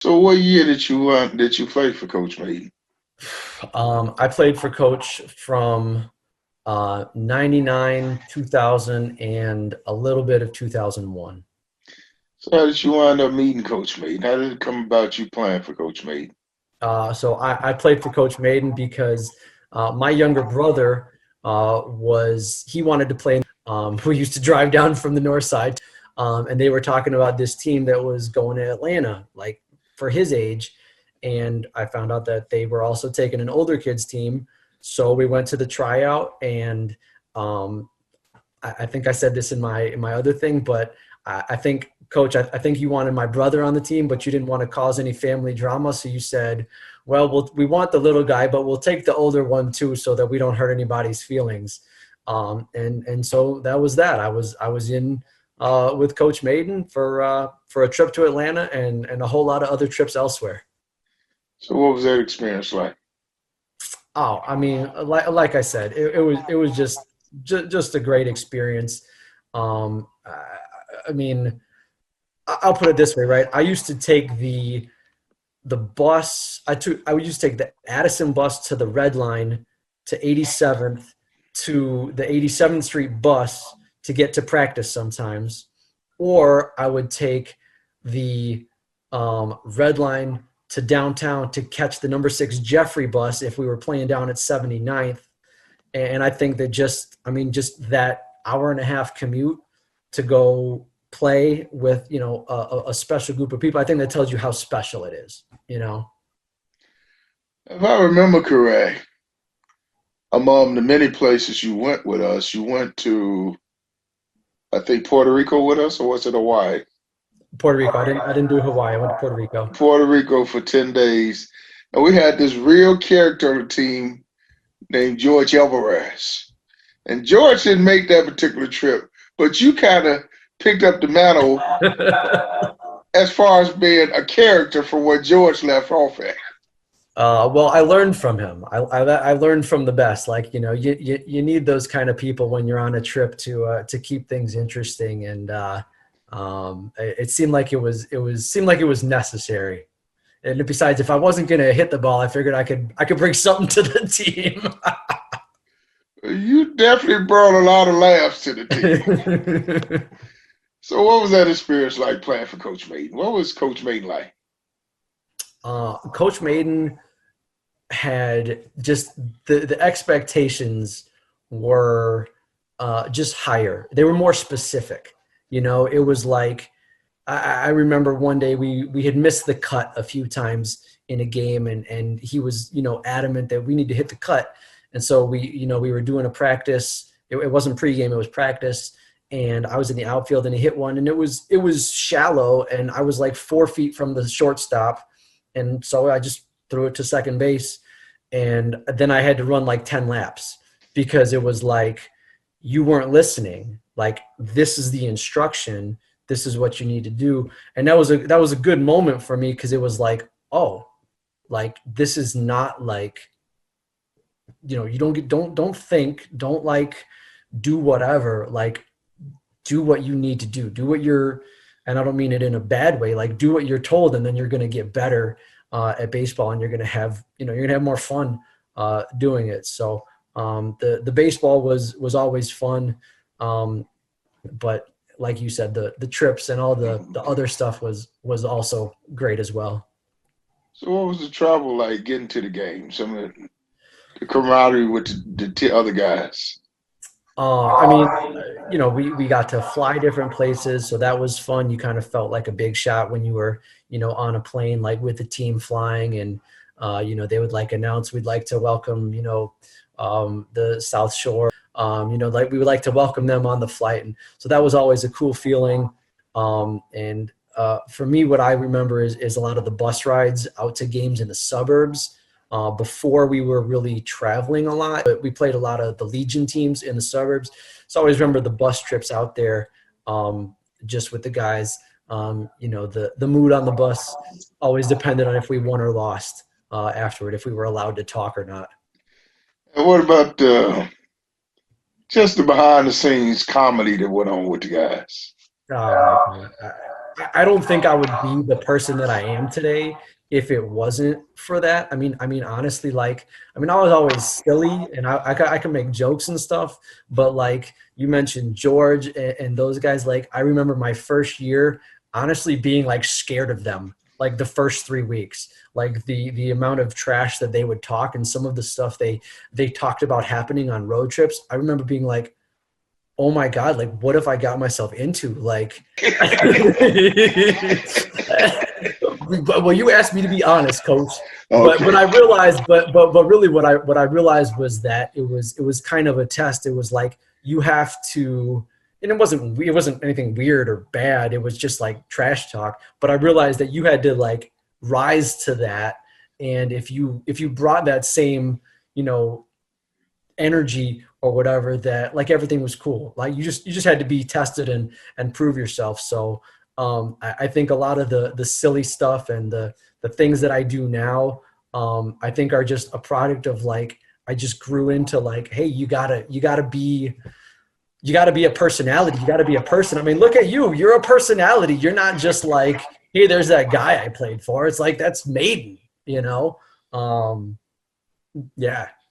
So what year did you play for Coach Mayden? I played for Coach from 99, 2000, and a little bit of 2001. So how did you wind up meeting Coach Mayden? How did it come about you playing for Coach Mayden? So I played for Coach Mayden because my younger brother he wanted to play. We used to drive down from the north side, and they were talking about this team that was going to Atlanta, like for his age. And I found out that they were also taking an older kids team. So we went to the tryout, and um, I think I said this in my other thing, but I think, Coach, I think you wanted my brother on the team, but you didn't want to cause any family drama. So you said, well, we want the little guy, but we'll take the older one too, so that we don't hurt anybody's feelings. And so that was that. I was in with Coach Mayden for a trip to Atlanta and a whole lot of other trips elsewhere. So what was that experience like? Oh, I mean, like I said, it was just a great experience. I mean, I'll put it this way, right? I used to take the bus. I would used to take the Addison bus to the Red Line to 87th to the 87th Street bus to get to practice sometimes, or I would take the Red Line to downtown to catch the number 6 Jeffrey bus if we were playing down at 79th. And I think that just that hour and a half commute to go play with, a special group of people, I think that tells you how special it is. If I remember correct, among the many places you went with us, you went to I think Puerto Rico with us, or was it Hawaii? Puerto Rico. I didn't do Hawaii. I went to Puerto Rico. Puerto Rico for 10 days. And we had this real character on the team named George Alvarez. And George didn't make that particular trip, but you kind of picked up the mantle as far as being a character for what George left off at. Well, I learned from him. I learned from the best. Like, you need those kind of people when you're on a trip to keep things interesting. And it seemed like it was necessary. And besides, if I wasn't going to hit the ball, I figured I could bring something to the team. You definitely brought a lot of laughs to the team. So what was that experience like playing for Coach Mayden? What was Coach Mayden like? Coach Mayden had just the expectations were just higher. They were more specific. It was like I remember one day we had missed the cut a few times in a game, and he was adamant that we need to hit the cut. And so we were doing a practice. It wasn't pregame, it was practice. And I was in the outfield and he hit one, and it was shallow, and I was like 4 feet from the shortstop. And so I just threw it to second base. And then I had to run like 10 laps because it was like, you weren't listening. Like, this is the instruction. This is what you need to do. And that was a good moment for me, because it was like, oh, like, this is not like, you don't think, don't like do whatever, like, do what you need to do. Do what you're, and I don't mean it in a bad way, like, do what you're told, and then you're going to get better at baseball, and you're going to have, more fun doing it. So the baseball was always fun. But like you said, the trips and all the other stuff was also great as well. So what was the travel like getting to the game? Some of the camaraderie with the other guys. I mean, we got to fly different places, so that was fun. You kind of felt like a big shot when you were, on a plane, like with the team flying, and they would like announce, we'd like to welcome, the South Shore, like we would like to welcome them on the flight, and so that was always a cool feeling. And for me, what I remember is a lot of the bus rides out to games in the suburbs. Before we were really traveling a lot, but we played a lot of the Legion teams in the suburbs. So I always remember the bus trips out there, just with the guys. The mood on the bus always depended on if we won or lost afterward, if we were allowed to talk or not. And what about just the behind the scenes comedy that went on with the guys? Oh my God. I don't think I would be the person that I am today if it wasn't for that. I mean, honestly, like, I was always silly, and I can make jokes and stuff, but like you mentioned George and those guys, like I remember my first year, honestly, being like scared of them, like the first 3 weeks, like the amount of trash that they would talk and some of the stuff they talked about happening on road trips. I remember being like, oh my God, like what have I got myself into? Like, well, you asked me to be honest, coach, but Okay. I realized, but really what I realized was that it was kind of a test. It was like, you have to, and it wasn't anything weird or bad. It was just like trash talk. But I realized that you had to like rise to that. And if you brought that same, you know, energy or whatever, that like everything was cool, like you just had to be tested and prove yourself. So I think a lot of the silly stuff and the things that I do now, I think are just a product of like, I just grew into like, hey, you gotta be a personality, you gotta be a person. I mean, look at you're a personality. You're not just like, hey, there's that guy I played for. It's like, that's Mayden, you know. um yeah.